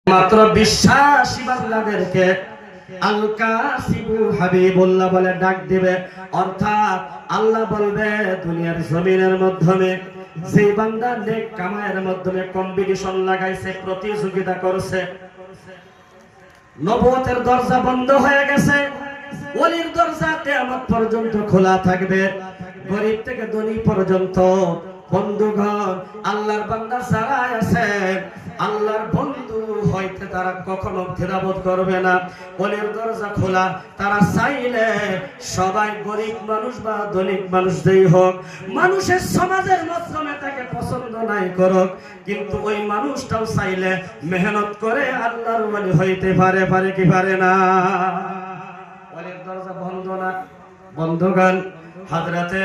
মাত্র বিশ্বাসী বান্দাদেরকে আল কাসিবু হাবিবুল্লাহ বলে ডাক দিবে। অর্থাৎ আল্লাহ বলবে দুনিয়ার জমিনের মাধ্যমে যে বান্দা নেক কামায়ের মাধ্যমে কম্পিটিশন লাগাইছে, প্রতিযোগিতা করছে, নবুয়তের দরজা বন্ধ হয়ে গেছে, ওলির দরজা কিয়ামত পর্যন্ত খোলা থাকবে, গরীব থেকে ধনী পর্যন্ত। বন্ধুগণ, আল্লাহর বান্দা যারা আছে, আল্লাহর বন্ধু হইতে তারা কখনো দ্বিধাবোধ করবে না। ওলির দরজা খোলা, তারা চাইলে সবাই গরীব মানুষ বা ধনী মানুষ যেই হোক, মানুষের সমাজের মাধ্যমে তাকে পছন্দ নাই করুক, কিন্তু ওই মানুষটাও চাইলে মেহনত করে আল্লাহর ওলি হইতে পারে। পারে কি পারে না? ওলির দরজা বন্ধ না। বন্ধুগণ, হযরতে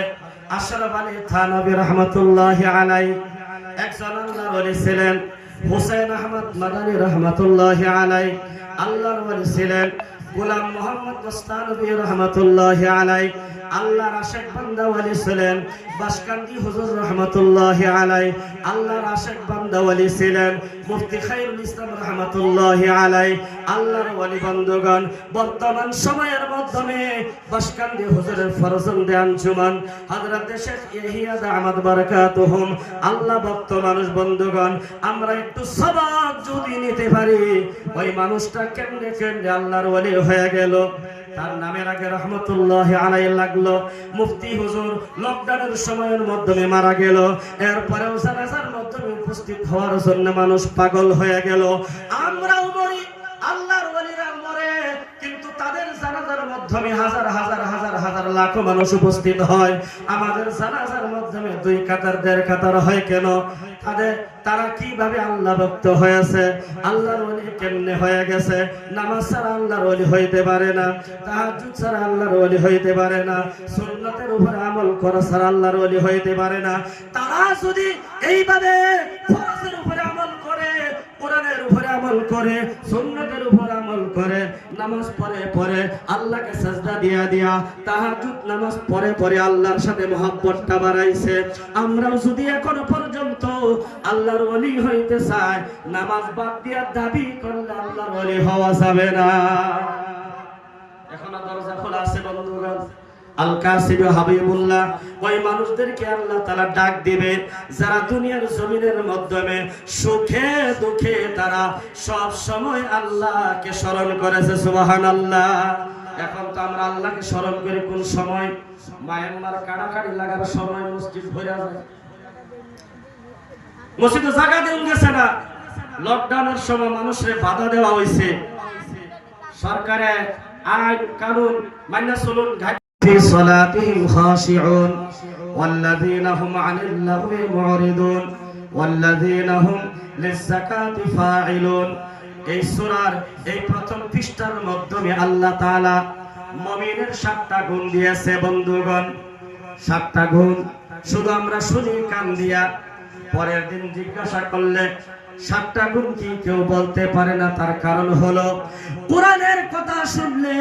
আশরাফ আলী থানভী রাহমাতুল্লাহি আলাইহি একজন আল্লাহর ওলি ছিলেন। হুসাইন আহমদ মাদানী রাহমাতুল্লাহি আলাইহি আল্লাহর ওলি ছিলেন। গোলাম মোহাম্মদ দস্তানভী রাহমাতুল্লাহি আলাইহি আল্লাহর আশিক বান্দা ওলি ছিলেন। বাসকান্দি হুজুর রাহমাতুল্লাহি আলাইহি আল্লাহর আশিক বান্দা ওলি ছিলেন। মুফতি খায়রুল ইসলাম রাহমাতুল্লাহি আলাইহি আল্লাহর ওলি। বন্ধুগণ, বর্তমান সময়ের মাধ্যমে বাসকান্দি হুজুরের ফরজন্দে আঞ্জুমান হযরত শেখ ইহিয়া দামাত বারাকাতুহুম আল্লাহ ভক্ত মানুষ। বন্ধুগণ, আমরা একটু সবক যদি নিতে পারি, ওই মানুষটা কেমনে কেমনে আল্লাহর ওলি হয়ে গেল। তার নামের আগে রহমতুল্লাহি আলাইহি লাগলো। মুফতি হুজুর লকডাউনের সময়ের মাধ্যমে মারা গেল। এরপরেও জানাজার মাধ্যমে উপস্থিত হওয়ার জন্য মানুষ পাগল হয়ে গেল। আমরাও মরি, আল্লাহর ওলিরা মরে, কিন্তু তাদের জানাজার মাধ্যমে হাজার হাজার হাজার হাজার লাখো মানুষ উপস্থিত হয়। আমাদের জানাজার মাধ্যমে 2 কাতার 1.5 কাতার হয় কেন? তারা কিভাবে আল্লাহ ভক্ত হয়েছে, আল্লাহর ওলি কেমনে হয়ে গেছে? নামাজ ছাড়া আল্লাহর ওলি হইতে পারে না, তাহাজ্জুদ ছাড়া আল্লাহর ওলি হইতে পারে না, সুন্নাতের উপরে আমল করা ছাড়া আল্লাহর ওলি হইতে পারে না। তারা যদি এইভাবে ফরজের উপরে আমল করে, কোরআনের উপরে আমল করে, সুন্নাতের উপর আমল করে, নামাজ পড়ে পড়ে আল্লাহকে সাজদা দিয়া দিয়া তাহাজ্জুদ নামাজ পড়ে পড়ে আল্লাহর সাথে মহব্বতটা বাড়াইছে, আমরাও যদি এখনো পর্যন্ত আল্লাহর ওলি হইতে চাই, নামাজ বাদ দিয়া দাবি করলে আল্লাহর ওলি হওয়া যাবে না। এখনো দরজা খোলা আছে। বন্ধুগণ, আল কাসিব হাবিবুল্লাহ ওই মানুষদেরকে আল্লাহ তাআলা ডাক দিবে যারা দুনিয়ার জমিনের মাধ্যমে সুখে দুঃখে তারা সব সময় আল্লাহকে স্মরণ করেছে। সুবহানাল্লাহ। এখন তো আমরা আল্লাহকে স্মরণ করি কোন সময়? মায়ানমার কাড়াকাড়ি লাগার সময় মসজিদ ভরে যায়, মসজিদে জায়গা দেন গেছে না। লকডাউনের সময় মানুষের বাধা দেওয়া হয়েছে, সরকারে আইন কানুন মান্য চলুন। في صلاتهم خاشعون والذين هم عن اللغو معرضون والذين هم للزكاة فاعلون। এই সূরার এই প্রথম পৃষ্ঠার মাধ্যমে আল্লাহ তাআলা মুমিনের 7টা গুণ দিয়েছে। বন্ধুগণ, 7টা গুণ শুধু আমরা শুনি কান দিয়া, পরের দিন জিজ্ঞাসা করলে 7টা গুণ কি কেউ বলতে পারে না। তার কারণ হলো কোরআনের কথা শুনলে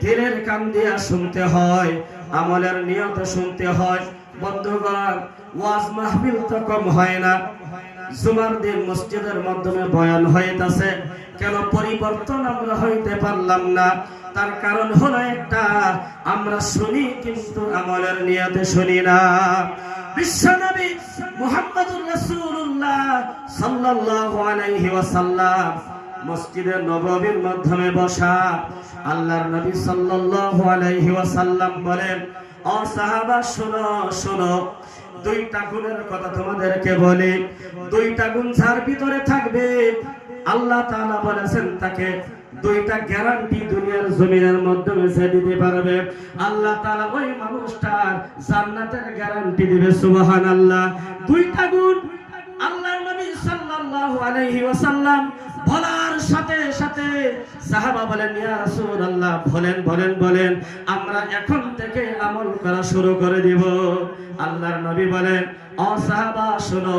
দিলের কান দিয়া শুনতে হয়, আমলের নিয়তে শুনতে হয়। বন্ধুগণ, ওয়াজ মাহফিল তো কম হয় না, জুমার দিন মসজিদের মাধ্যমে বয়ান হইতাছে, কেন পরিবর্তন আমরা হইতে পারলাম না? তার কারণ হলো একটা, আমরা শুনি কিন্তু আমলের নিয়তে শুনি না। বিশ্বনবী মুহাম্মদুর রাসূলুল্লাহ সাল্লাল্লাহু আলাইহি ওয়াসাল্লাম মসজিদে নববীর মাধ্যমে বসা, আল্লাহর নবী সাল্লাল্লাহু আলাইহি ওয়াসাল্লাম বলেন, ও সাহাবা শোনো শোনো, 2টা গুণের কথা তোমাদেরকে বলি। 2টা গুণ যার ভিতরে থাকবে আল্লাহ তাআলা বলেছেন তাকে 2টা গ্যারান্টি দুনিয়ার জমিনের মাধ্যমে সে দিতে পারবে। আল্লাহ তাআলা ওই মানুষটার জান্নাতের গ্যারান্টি দিবে। সুবহানাল্লাহ। 2টা গুণ আল্লাহর নবী সাল্লাল্লাহু আলাইহি ওয়াসাল্লাম বলার সাথে সাথে সাহাবা বলেন, ইয়া রাসূলুল্লাহ, বলেন বলেন বলেন, আমরা এখন থেকে আমল করা শুরু করে দিব। আল্লাহর নবী বলেন, ও সাহাবা শোনো,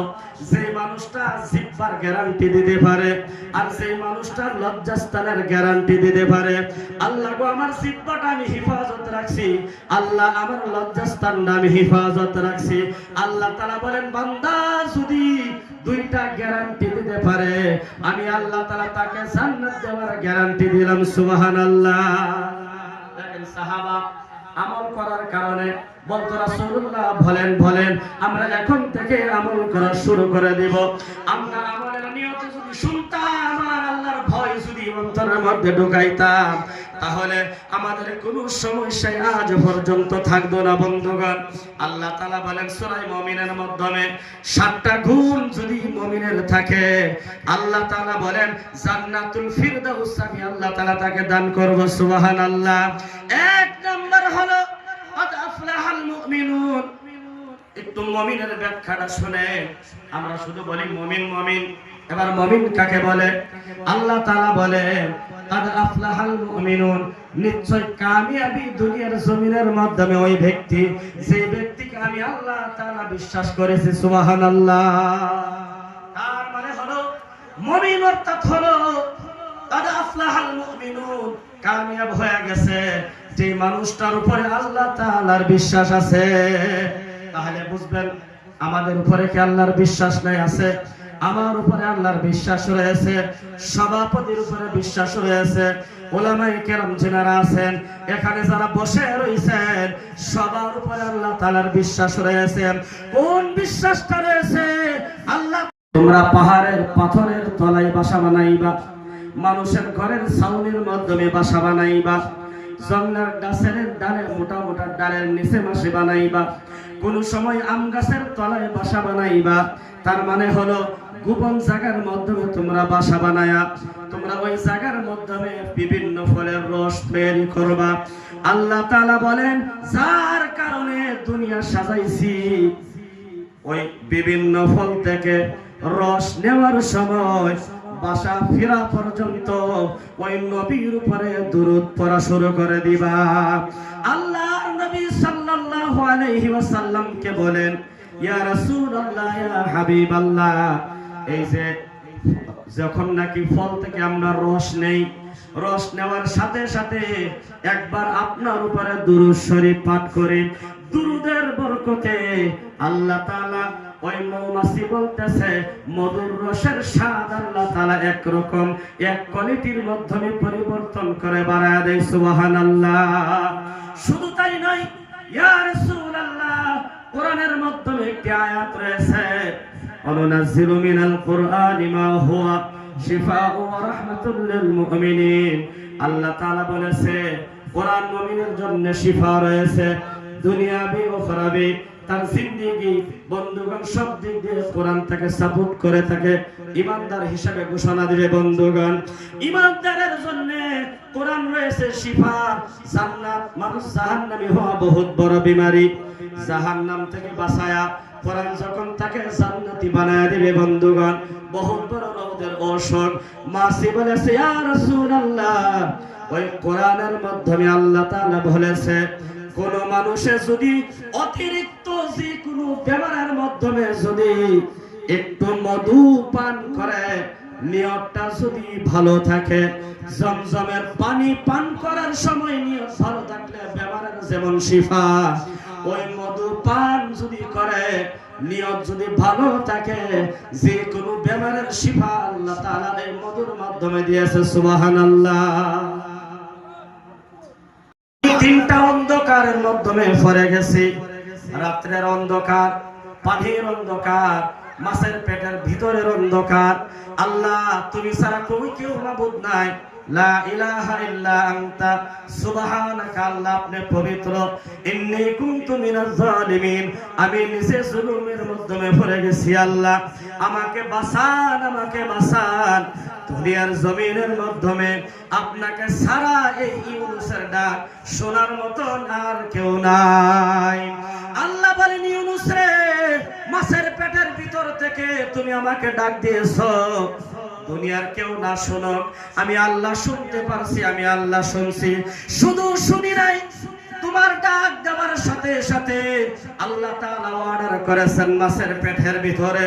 যে মানুষটা জিহ্বার গ্যারান্টি দিতে পারে আর যে মানুষটার লজ্জাস্থানের গ্যারান্টি দিতে পারে, আল্লাহ গো আমার জিহ্বাটা আমি হেফাজত রাখছি, আল্লাহ আমার লজ্জাস্থানটা আমি হেফাজত রাখছি। আল্লাহ তাআলা বলেন, বান্দা যদি দুইটা গ্যারান্টি দিতে পারে, আমি আল্লাহ তাআলা তাকে জান্নাত দেওয়ার গ্যারান্টি দিলাম। সুবহানাল্লাহ। দেখেন সাহাবা আমল করার কারণে বলতো রাসূলুল্লাহ বলেন আমরা এখন থেকে আমল করা শুরু করে দেব। আমরা আমলের নিয়ত যদি শুনতাম আর আল্লাহর ভয় যদি অন্তরের মধ্যে ঢুকাইতাম, তাহলে আমাদের কোনো সমস্যা আজ পর্যন্ত থাকতো না। বন্ধুগণ, আল্লাহ তাআলা বলেন সূরা মুমিনের মাধ্যমে 7টা গুণ যদি মুমিনের থাকে, আল্লাহ তাআলা বলেন জান্নাতুল ফিরদাউস আমি আল্লাহ তাআলা তাকে দান করব। সুবহানাল্লাহ। এক নাম্বার হলো কদ আফলাহাল মুমিনুন। একটু মুমিনের ব্যাখ্যাটা শুনে, আমরা শুধু বলি মুমিন। এবার মুমিন কাকে বলে? আল্লাহ তাআলা বলে কদ আফলাহাল মুমিনুন, নিশ্চয় কামিয়াবি দুনিয়ার জমিনের মাধ্যমে ওই ব্যক্তি, যে ব্যক্তিকে আমি আল্লাহ তাআলা বিশ্বাস করেছি। সুবহানাল্লাহ। তার মানে হলো মুমিন অর্থাৎ হলো কদ আফলাহাল মুমিনুন, কামিয়াব হয়ে গেছে যে মানুষটার উপরে আল্লাহ তাআলার বিশ্বাস আছে। তাহলে বুঝবেন আমাদের উপরে কি আল্লাহর বিশ্বাস নাই? আছে। আমার উপরে আল্লাহর বিশ্বাস রয়েছে, সভাপতির উপরে বিশ্বাস রয়েছে, উলামায়ে কেরাম যারা আছেন এখানে যারা বসে রয়েছেন সবার উপরে আল্লাহ তাআলার বিশ্বাস রয়েছে। কোন বিশ্বাসটা রয়েছে? আল্লাহ তোমরা পাহাড়ের পাথরের তলায় বাসা বানাইবা, মানুষের ঘরের ছাউনির মাধ্যমে বাসা বানাইবা, জঙ্গলের গাছের ডালে মোটা মোটা ডালের নিচে বাসা বানাইবা, কোন সময় আম গাছের তলায় বাসা বানাইবা। তার মানে হলো গোপন জায়গার মাধ্যমে তোমরা বাসা বানায়া তোমরা ওই জায়গার মাধ্যমে বিভিন্ন ফলের রস তৈরি করবা। আল্লাহ তাআলা বলেন যার কারণে দুনিয়া সাজাইছি, ওই বিভিন্ন ফল থেকে রস নেওয়ার সময় বাসা ফেরা পর্যন্ত ওই নবীর উপরে দুরূদ পড়া শুরু করে দিবা। আল্লাহ নবী সাল্লাল্লাহু আলাইহি ওয়াসাল্লামকে বলেন ইয়া রাসূলুল্লাহ, ইয়া হাবিবাল্লাহ, এই যে যখন নাকি ফল থেকে আমরা রস নেই, রস নেওয়ার সাথে সাথে একবার আপনার উপরে দুরূদ শরীফ পাঠ করি। দুরূদের বরকতে আল্লাহ তাআলা ওই মৌমাছি বলতেছে মধুর রসের স্বাদ আল্লাহ তাআলা একরকম এক কোয়ালিটির মাধ্যমে পরিবর্তন করে বাড়ায় দেয়। সুবহানাল্লাহ। শুধু তাই নয়, ইয়া রাসূলুল্লাহ, কোরআনের মাধ্যমে একটি আয়াত রয়েছে অনুনাজ্জিলু মিনাল কুরআনি মা হুয়া শিফাউ ওয়া রাহমাতুল লিল মুমিনিন। আল্লাহ তাআলা বলেছে কোরআন মুমিনের জন্য শিফা রয়েছে, দুনিয়াবি ও উখরাবি। তার জিন্দেগি বন্ধুগণ সব দিক দিয়ে কোরআন তাকে সাপোর্ট করে থাকে, ইমানদার হিসেবে ঘোষণা দিবে। বন্ধুগণ, ইমানদারের জন্য কোরআন রয়েছে শিফা, জান্নাত। মানুষ জাহান্নামী হওয়া বহুত বড় বিমারি, জাহান্নাম থেকে বাঁচায়া কোরআন যখন তাকে জান্নাতি বানায় দিবে বন্ধুগণ, বহুত বড় রোগের ঔষধ। মাসি বলেছে ইয়া রাসূলুল্লাহ, ওই কোরআনের মাধ্যমে আল্লাহ তাআলা বলেছে কোন মানুষে যদি অতিরিক্ত যে কোনো ব্যবহারের মাধ্যমে যদি একটু মধু পান করে, নিয়তটা যদি ভালো থাকে, জমজমের পানি পান করার সময় নিয়ত ভালো থাকলে ব্যবহারের যেমন শিফা, ওই মধু পান যদি করে নিয়ত যদি ভালো থাকে, যে কোনো ব্যবহারের শিফা আল্লাহ তাআলা এই মধুর মাধ্যমে দিয়েছে। সুবহানাল্লাহ। তিনটা অন্ধকারের মাধ্যমে পড়ে গেছি, রাত্রের অন্ধকার, পানির অন্ধকার, মাছের পেটের ভিতরের অন্ধকার। আল্লাহ তুমি ছাড়া কেউ মাবুদ নাই, লা ইলাহা ইল্লা আনতা সুবহানাকা, আল্লাহ আপনি পবিত্র। ইন্নী কুনতু মিনাজ জালিমিন, আমি নিজে জুলুমের মাধ্যমে পড়ে গেছি। আল্লাহ আমাকে বাঁচান, আমাকে বাঁচান। দুনিয়ার জমিনের মাধ্যমে আপনাকে সারা এই ইউনুসের ডাক শোনার মতন আর কেউ নাই। আল্লাহ বলেন ইউনুস রে, মাছের পেটের ভিতর থেকে তুমি আমাকে ডাক দিয়েছো, দুনিয়ার কেউ না শুনুক, আমি আল্লাহ শুনতে পারছি, আমি আল্লাহ শুনছি। শুধু শুনি নাই, তোমার ডাক দেওয়ার সাথে সাথে আল্লাহ তাআলা অর্ডার করেছেন মাছের পেটের ভিতরে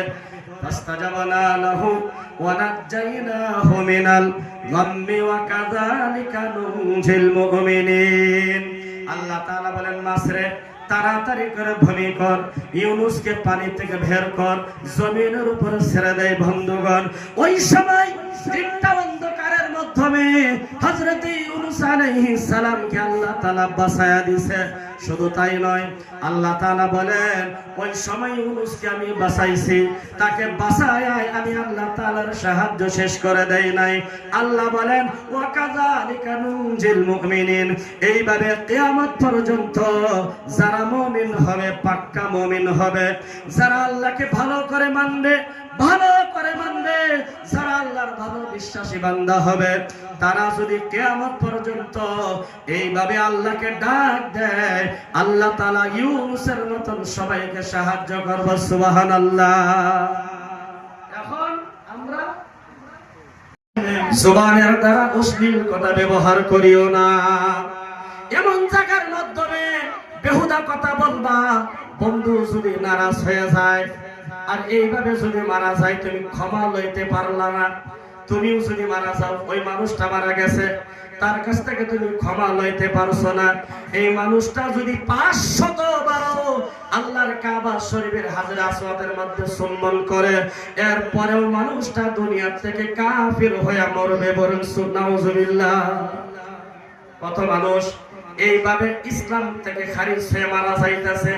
ফাস্তাজাবনা লাহু ওয়া নাজ্জাইনাহু মিনাল গাম্মি ওয়া কাযালিকা নুনজিল মুমিনিন। আল্লাহ তাআলা বলেন মাছরে তাড়াতাড়ি করে ভূমি কর, ইউনুসকে পানি থেকে বের কর, জমিনের উপরে ছেড়ে দেয়। বন্ধুগণ, ওই সময় তিনটা অন্ধকারের মাধ্যমে হযরত ইউনুস আলাইহিস সালামকে আল্লাহ তাআলা বাঁচায়া দিয়েছে। শুধু তাই নয়, আল্লাহ তাআলা বলেন ওই সময় ইউনুসকে আমি বাঁচাইছি, তাকে বাঁচায় আমি আল্লাহ তাআলার সাহায্য শেষ করে দেই নাই। আল্লাহ বলেন ওয়া কাযালিকা নুনজিল মুমিনিন, এইভাবে কিয়ামত পর্যন্ত যারা মুমিন হবে, পাক্কা মুমিন হবে, যারা আল্লাহকে ভালো করে মানবে, যারা আল্লাহর ভালো বিশ্বাসী বান্দা হবে, তারা যদি কিয়ামত পর্যন্ত এইভাবে আল্লাহকে ডাক দেয়, আল্লাহ তাআলা ইউনূসের মতন সবাইকে সাহায্য করবে। সুবহানাল্লাহ। এখন আমরা জবানের দ্বারা অশ্লীল কথা ব্যবহার করিও না। এমন জায়গার মাধ্যমে বেহুদা কথা বলবা, বন্ধু যদি নারাজ হয়ে যায়, আর এইভাবে যদি মারা যায়, তুমি ক্ষমা লইতে পারলা না, তুমিও যদি মারা যাও, ওই মানুষটা মারা গেছে, তার কাছ থেকে তুমি ক্ষমা লইতে পারছো না, এই মানুষটা যদি 500 বারও আল্লাহর কাবা শরীফের হাজর আসওয়াদের মধ্যে চুম্বন করে, এরপরেও মানুষটা দুনিয়া থেকে কাফির হয়ে মরবে। বলুন নাউজুবিল্লাহ। কত মানুষ এইভাবে ইসলাম থেকে খারিজ হয়ে মারা যাইতেছে।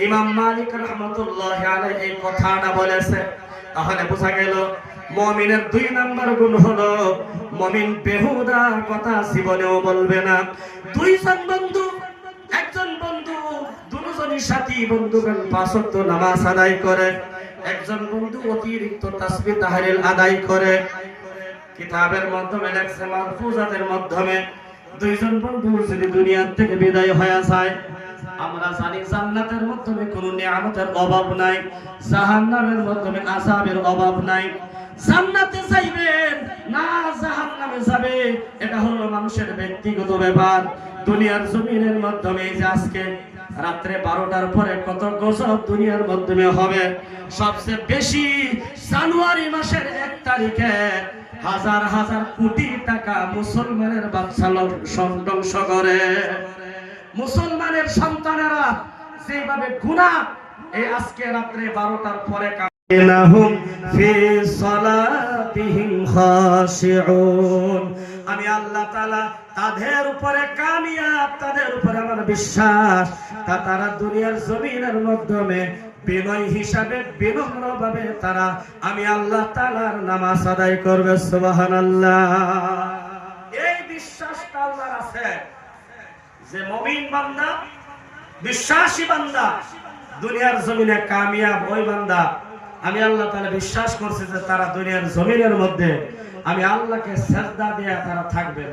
ইমাম মালিক রাহমাতুল্লাহি আলাইহি এই কথাটা বলেছে। তাহলে বোঝা গেল মুমিনের 2 নাম্বার গুণ হলো মুমিন বেহুদা কথা জীবনেও বলবে না। দুইজন বন্ধু, একজন বন্ধু দুজনই সাথী বন্ধুগণ 5 ওয়াক্ত নামাজ আদায় করে, একজন বন্ধু অতিরিক্ত তাসবিহ তাহলিল আদায় করে। কিতাবের মাধ্যমে লেখছে, মাহফুজাতের মাধ্যমে, দুইজন বন্ধু যদি দুনিয়া থেকে বিদায় হয়ে যায়, আমরা জানি জান্নাতের মাধ্যমে কোনো নিয়ামতের অভাব নাই, জাহান্নামের মাধ্যমে আযাবের অভাব নাই। জান্নাতে যাইবেন না জাহান্নামে যাবে, এটা হলো মানুষের ব্যক্তিগত ব্যাপার। দুনিয়ার জমিনের মাধ্যমে যে আজকে রাত্রে 12টার পরে কত গজব দুনিয়ার মাধ্যমে হবে। সবচেয়ে বেশি জানুয়ারি মাসের 1 তারিখে হাজার হাজার কোটি টাকা মুসলমানের বাচ্চা ধ্বংস করে। মুসলমানের সন্তানেরা যেভাবে গুনাহ এই আজকে রাত্রে 12টার পরে কামিনাহুম ফি সালাতিহিম খাশিউন, আমি আল্লাহ তাআলা তাদের উপরে কামিয়াব, তাদের উপরে আমার বিশ্বাস, তারা দুনিয়ার জমিনের মাধ্যমে বিনয় হিসাবে বিনম্রভাবে তারা আমি আল্লাহ তাআলার নামাজ আদায় করবে। সুবহানাল্লাহ। এই বিশ্বাসটা আল্লাহর আছে যে মুমিন বান্দা, বিশ্বাসী বান্দা দুনিয়ার জমিনে কামিয়াব, ওই বান্দা আমি আল্লাহ তাআলা বিশ্বাস করছি যে তারা দুনিয়ার জমিনের মধ্যে আমি আল্লাহকে সিজদা দিয়ে তারা থাকবে।